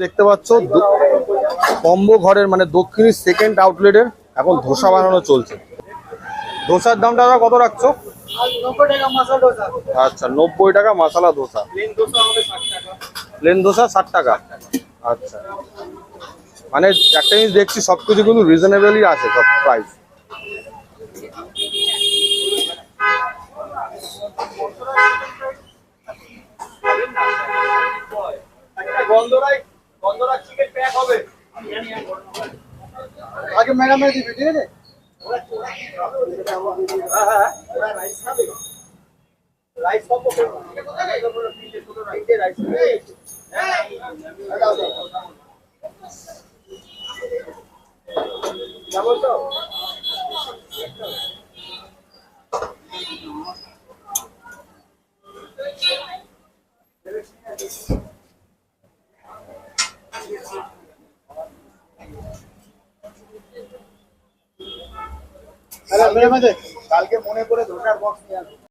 দেখতে পাচ্ছ কম্বো ঘরের মানে দক্ষিণী সেকেন্ড আউটলেটের এখন ধোসা বানানো চলছে। ধোসার দামটা কত রাখছো? 90 টাকা মশলা ডোসা। আচ্ছা 90 টাকা মশলা ধোসা। প্লেন ধোসা 60 টাকা। আচ্ছা মানে একটা জিনিস দেখছি সবকিছু কিন্তু রিজনেবলই আছে সব প্রাইস। আগে ম্যাডাম দিবি ঠিক আছে। রাইস কত রাইস ডাবল তো কালকে মনে করে ধোসার বক্স নিয়ে আসবো।